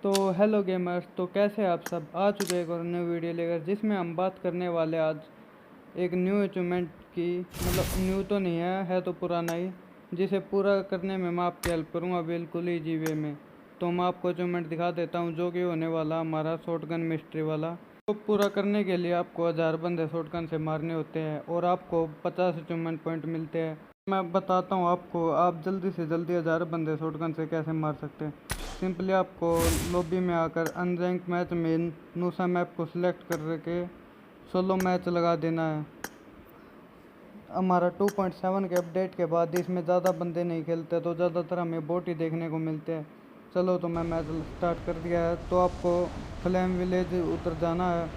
तो hello gamers, तो कैसे आप सब आ चुके हैं एक और न्यू वीडियो लेकर, जिसमें हम बात करने वाले आज एक न्यू अचीवमेंट की। मतलब न्यू तो नहीं है तो पुराना ही, जिसे पूरा करने में मैं आपकी हेल्प करूँगा बिल्कुल ईजी वे में। तो मैं आपको अचीवमेंट दिखा देता हूँ जो कि होने वाला हमारा शॉटगन मिस्ट्री वाला। तो पूरा करने के लिए आपको 1000 बंदे शॉटगन से मारने होते हैं और आपको 50 अचीवमेंट पॉइंट मिलते हैं। मैं बताता हूँ आपको, आप जल्दी से जल्दी 1000 बंदे शॉटगन से कैसे मार सकते हैं। सिंपली आपको लॉबी में आकर अनरैंक मैच में नूसा मैप को सिलेक्ट करके सोलो मैच लगा देना है। हमारा 2.7 के अपडेट के बाद इसमें ज़्यादा बंदे नहीं खेलते, तो ज़्यादातर हमें बोट ही देखने को मिलते हैं। चलो तो मैं मैच स्टार्ट कर दिया है। तो आपको फ्लेम विलेज उतर जाना है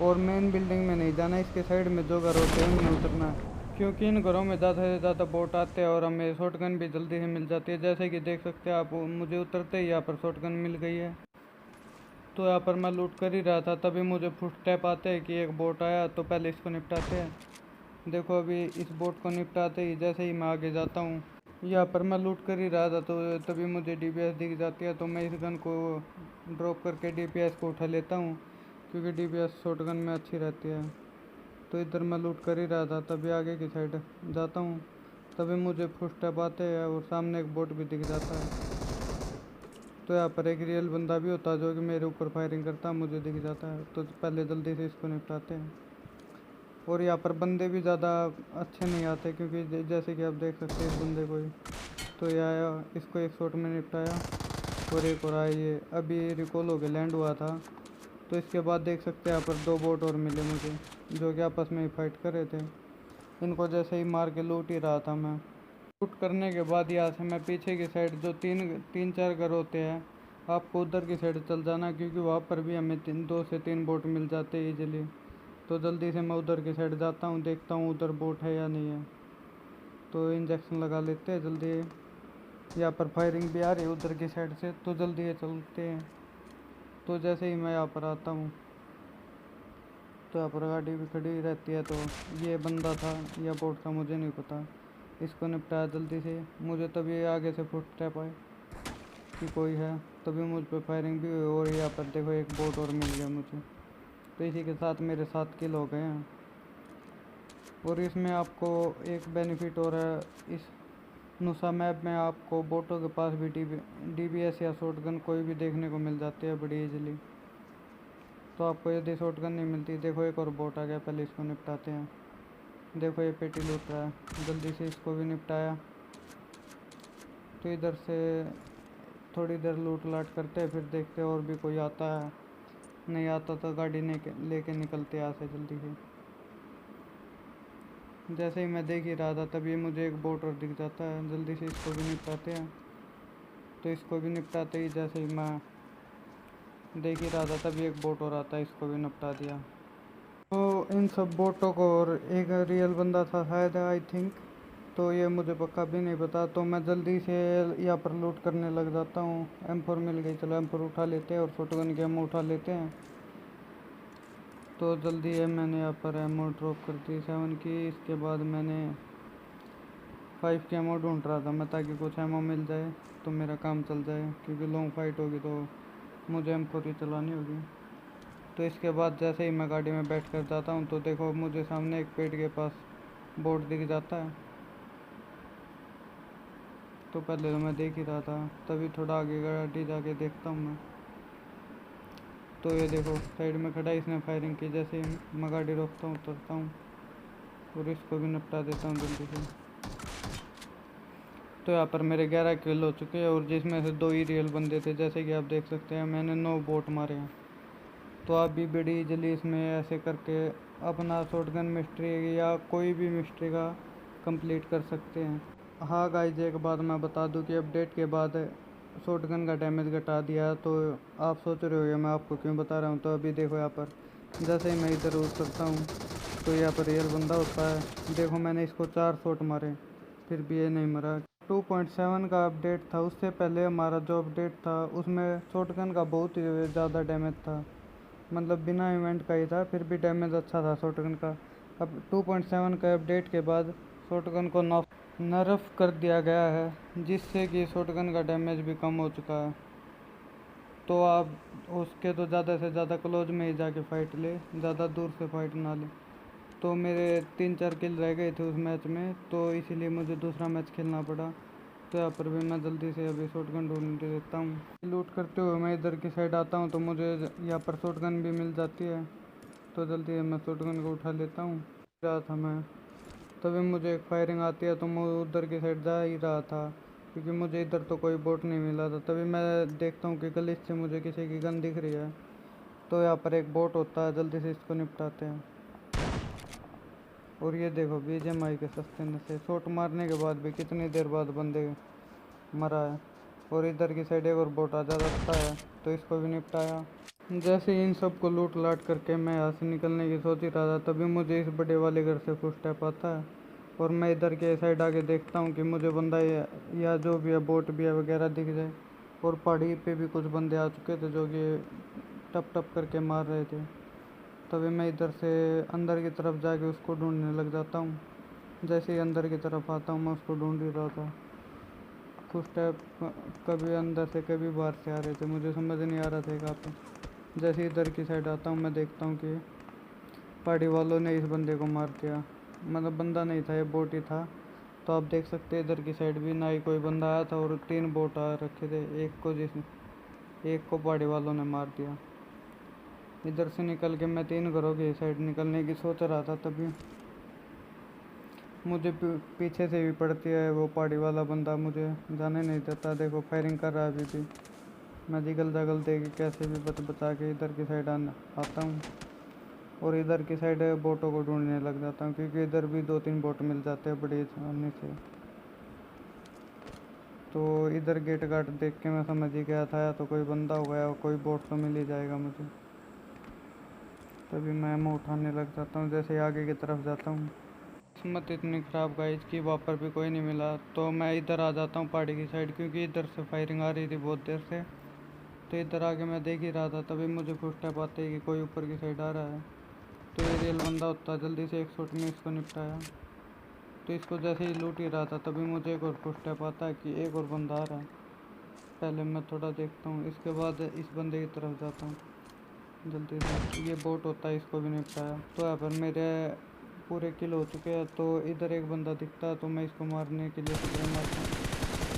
और मेन बिल्डिंग में नहीं जाना, इसके साइड में जो घर होते हैं उनमें उतरना है, क्योंकि इन घरों में ज़्यादा से ज़्यादा बोट आते हैं और हमें शॉटगन भी जल्दी से मिल जाती है। जैसे कि देख सकते हैं आप, मुझे उतरते ही यहाँ पर शॉटगन मिल गई है। तो यहाँ पर मैं लूट कर ही रहा था, तभी मुझे फुटस्टेप आते हैं कि एक बोट आया, तो पहले इसको निपटाते हैं। देखो अभी इस बोट को निपटाते ही जैसे ही मैं आगे जाता हूँ, यहाँ पर मैं लूट कर ही रहा था, तो तभी मुझे डीपीएस दिख जाती है। तो मैं इस गन को ड्रॉप करके डीपीएस को उठा लेता हूँ, क्योंकि डीपीएस शॉटगन में अच्छी रहती है। तो इधर मैं लूट कर ही रहा था, तभी आगे की साइड जाता हूँ, तभी मुझे फुटस्टेप आते हैं और सामने एक बोट भी दिख जाता है। तो यहाँ पर एक रियल बंदा भी होता है जो कि मेरे ऊपर फायरिंग करता है, मुझे दिख जाता है। तो पहले जल्दी से इसको निपटाते हैं। और यहाँ पर बंदे भी ज़्यादा अच्छे नहीं आते, क्योंकि जैसे कि आप देख सकते हैं इस बंदे को ही। तो ये आया, इसको एक शॉट में निपटाया और एक और आया, ये अभी रिकॉल होकर लैंड हुआ था। तो इसके बाद देख सकते हैं यहाँ पर 2 बोट और मिले मुझे, जो कि आपस में ही फाइट कर रहे थे। इनको जैसे ही मार के लूट ही रहा था मैं। लूट करने के बाद यहाँ से मैं पीछे की साइड जो तीन चार घर होते हैं, आपको उधर की साइड चल जाना, क्योंकि वहाँ पर भी हमें 2 से 3 बोट मिल जाते हैं इजीली। तो जल्दी से मैं उधर की साइड जाता हूँ, देखता हूँ उधर बोट है या नहीं है। तो इंजेक्शन लगा लेते हैं जल्दी। यहाँ पर फायरिंग भी आ रही है उधर की साइड से, तो जल्दी से चलते हैं। तो जैसे ही मैं यहाँ पर आता हूँ, तो यहाँ पर गाड़ी भी खड़ी रहती है। तो ये बंदा था या बोट था मुझे नहीं पता, इसको निपटाया जल्दी से। मुझे तभी आगे से फुटस्टेप आए कि कोई है, तभी मुझ पर फायरिंग भी हुई और यहाँ पर देखो एक बोट और मिल गया मुझे। तो इसी के साथ मेरे 7 किल हो गए हैं। और इसमें आपको एक बेनिफिट और है, इस नुसा मैप में आपको बोटों के पास भी डीबीएस या शॉटगन कोई भी देखने को मिल जाती है बड़ी इजीली। तो आपको यदि शॉटगन नहीं मिलती, देखो एक और बोट आ गया, पहले इसको निपटाते हैं। देखो ये पेटी लूट रहा है, जल्दी से इसको भी निपटाया। तो इधर से थोड़ी देर लूट लाट करते हैं, फिर देखते हैं और भी कोई आता है। नहीं आता तो गाड़ी लेके निकलते यहाँ से जल्दी से। जैसे ही मैं देख ही रहा था, तभी मुझे एक बोट और दिख जाता है, जल्दी से इसको भी निपटाते हैं। तो इसको भी निपटाते ही जैसे ही मैं देख ही रहा था, तभी एक बोट और आता है, इसको भी निपटा दिया। तो इन सब बोटों को, और एक रियल बंदा था शायद, आई थिंक। तो ये मुझे पक्का भी नहीं पता। तो मैं जल्दी से यहाँ पर लूट करने लग जाता हूँ। M4 मिल गई, चलो M4 उठा लेते हैं और शॉटगन की एमो उठा लेते हैं। तो जल्दी है, मैंने यहाँ पर एमो ड्रॉप कर दी 7 की। इसके बाद मैंने 5 की एमो ढूंढ रहा था मैं, ताकि कुछ एमो मिल जाए तो मेरा काम चल जाए, क्योंकि लॉन्ग फाइट होगी तो मुझे M4 ही चलानी होगी। तो इसके बाद जैसे ही मैं गाड़ी में बैठ कर जाता हूँ, तो देखो मुझे सामने एक पेड़ के पास बोट दिख जाता है। तो पहले तो मैं देख ही रहा था, तभी थोड़ा आगे गाड़ी जाके देखता हूँ मैं। तो ये देखो साइड में खड़ा, इसने फायरिंग की। जैसे ही मैं गाड़ी रोकता हूँ, उतरता हूँ और इसको भी निपटा देता हूँ जल्दी से। तो यहाँ पर मेरे 11 किल हो चुके हैं, और जिसमें से 2 ही रियल बंदे थे। जैसे कि आप देख सकते हैं, मैंने 9 बोट मारे हैं। तो आप भी बड़ी इजली इसमें ऐसे करके अपना शॉटगन मिस्ट्री या कोई भी मिस्ट्री का कंप्लीट कर सकते हैं। हाँ गाइस, एक बात मैं बता दूं कि अपडेट के बाद शॉटगन का डैमेज घटा दिया। तो आप सोच रहे हो मैं आपको क्यों बता रहा हूँ। तो अभी देखो यहाँ पर जैसे ही मैं इधर उतरता हूँ, तो यहाँ पर रियल बंदा होता है। देखो मैंने इसको 4 शॉट मारे, फिर भी ये नहीं मरा। 2.7 का अपडेट था, उससे पहले हमारा जो अपडेट था उसमें शॉटगन का बहुत ही ज़्यादा डैमेज था। मतलब बिना इवेंट का ही था, फिर भी डैमेज अच्छा था शॉटगन का। अब 2.7 का अपडेट के बाद शॉटगन को नर्फ कर दिया गया है, जिससे कि शॉटगन का डैमेज भी कम हो चुका है। तो आप उसके तो ज़्यादा से ज़्यादा क्लोज में ही जाके फ़ाइट ले, ज़्यादा दूर से फ़ाइट ना ले। तो मेरे 3-4 किल रह गए थे उस मैच में, तो इसीलिए मुझे दूसरा मैच खेलना पड़ा। तो यहाँ पर भी मैं जल्दी से अभी शॉटगन ढूंढ देता हूँ। लूट करते हुए मैं इधर की साइड आता हूँ तो मुझे यहाँ पर शॉटगन भी मिल जाती है। तो जल्दी से मैं शॉटगन को उठा लेता हूँ। रहा था मैं, तभी मुझे एक फायरिंग आती है तो मैं उधर की साइड जा ही रहा था, क्योंकि मुझे इधर तो कोई बोट नहीं मिला था। तभी मैं देखता हूँ कि गली से मुझे किसी की गन दिख रही है। तो यहाँ पर एक बोट होता है, जल्दी से इसको निपटाते हैं। और ये देखो बीजेएमआई के सस्ते नशे, शॉट मारने के बाद भी कितनी देर बाद बंदे मरा है। और इधर की साइड एक और बोट आ जाता है तो इसको भी निपटाया। जैसे इन सब को लूट लाट करके मैं यहाँ से निकलने की सोच ही रहा था, तभी मुझे इस बड़े वाले घर से फुटस्टेप आता है। और मैं इधर के साइड आके देखता हूँ कि मुझे बंदा या जो भी है बोट भी है वगैरह दिख जाए। और पहाड़ी पे भी कुछ बंदे आ चुके थे जो कि टप टप करके मार रहे थे। तभी मैं इधर से अंदर की तरफ जाके उसको ढूंढने लग जाता हूँ। जैसे ही अंदर की तरफ आता हूँ मैं उसको ढूंढ ही रहा था। कुछ स्टेप कभी अंदर से कभी बाहर से आ रहे थे, मुझे समझ नहीं आ रहा था कहाँ पे। जैसे इधर की साइड आता हूँ मैं देखता हूँ कि पहाड़ी वालों ने इस बंदे को मार दिया। मतलब बंदा नहीं था, ये बोट ही था। तो आप देख सकते हैं इधर की साइड भी ना ही कोई बंदा आया था और 3 बोट आ रखे थे। एक को पहाड़ी वालों ने मार दिया। इधर से निकल के मैं 3 घरों की साइड निकलने की सोच रहा था, तभी मुझे पीछे से भी पड़ती है वो पहाड़ी वाला बंदा, मुझे जाने नहीं देता। देखो फायरिंग कर रहा है अभी भी। मैं जिगल जागल दे के कैसे भी बचा के इधर की साइड आता हूँ। और इधर की साइड बोटों को ढूंढने लग जाता हूँ, क्योंकि इधर भी 2-3 बोट मिल जाते हैं बड़ी आसानी से। तो इधर गेट गार्ड देख के मैं समझ ही गया था या तो कोई बंदा हो गया, कोई बोट तो मिल ही जाएगा मुझे। तभी मैं एमो उठाने लग जाता हूँ जैसे आगे की तरफ जाता हूँ। किस्मत इतनी ख़राब गाइस कि वहाँ पर भी कोई नहीं मिला। तो मैं इधर आ जाता हूँ पहाड़ी की साइड, क्योंकि इधर से फायरिंग आ रही थी बहुत देर से। तो इधर आके मैं देख ही रहा था, तभी मुझे फुटस्टेप आते ही कि कोई ऊपर की साइड आ रहा है। तो ये रियल बंदा होता, जल्दी से एक शॉट में इसको निपटाया। तो इसको जैसे ही लूट ही रहा था तभी मुझे एक और फुटस्टेप आता है कि एक और बंदा आ रहा है। पहले मैं थोड़ा देखता हूँ, इसके बाद इस बंदे की तरफ जाता हूँ जल्दी से। ये बोट होता है, इसको भी निपटाया। तो यहाँ पर मेरे पूरे किल हो चुके हैं। तो इधर एक बंदा दिखता है तो मैं इसको मारने के लिए स्प्रे मारता हूँ।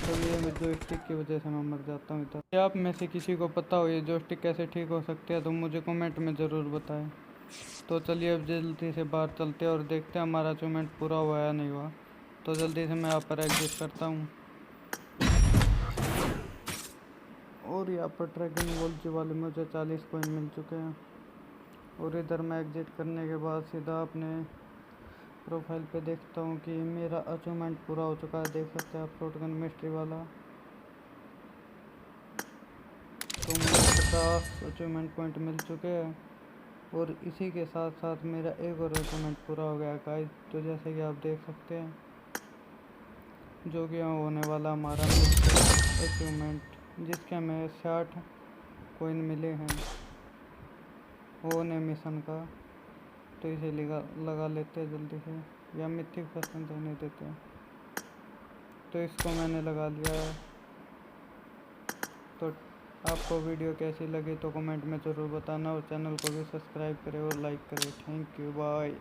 तो ये जो स्टिक की वजह से मैं मर जाता हूँ इधर। आप में से किसी को पता हो ये जो स्टिक कैसे ठीक हो सकते हैं तो मुझे कमेंट में ज़रूर बताएं। तो चलिए अब जल्दी से बाहर चलते हैं और देखते हैं हमारा अचीवमेंट पूरा हुआ या नहीं हुआ। तो जल्दी से मैं यहाँ पर एग्जिट करता हूँ। और यहाँ पर ड्रैगन वॉल्जी वाले मुझे 40 कॉइन मिल चुके हैं। और इधर मैं एग्जिट करने के बाद सीधा अपने प्रोफाइल पे देखता हूँ कि मेरा अचीवमेंट पूरा हो चुका है। देख सकते हैं आप शॉटगन मिस्ट्री वाला। तो मुझे 50 अचीवमेंट पॉइंट मिल चुके हैं। और इसी के साथ साथ मेरा एक और अचीवमेंट पूरा हो गया गाइस। तो जैसे कि आप देख सकते हैं जो कि होने वाला हमारा अचीवमेंट, जिसके हमें 60 कॉइन मिले हैं वो ने मिशन का। तो इसे लगा लेते हैं जल्दी से, या मिथिक पसंद होने देते हैं। तो इसको मैंने लगा लिया है। तो आपको वीडियो कैसी लगी तो कमेंट में ज़रूर बताना, और चैनल को भी सब्सक्राइब करें और लाइक करें। Thank you, bye.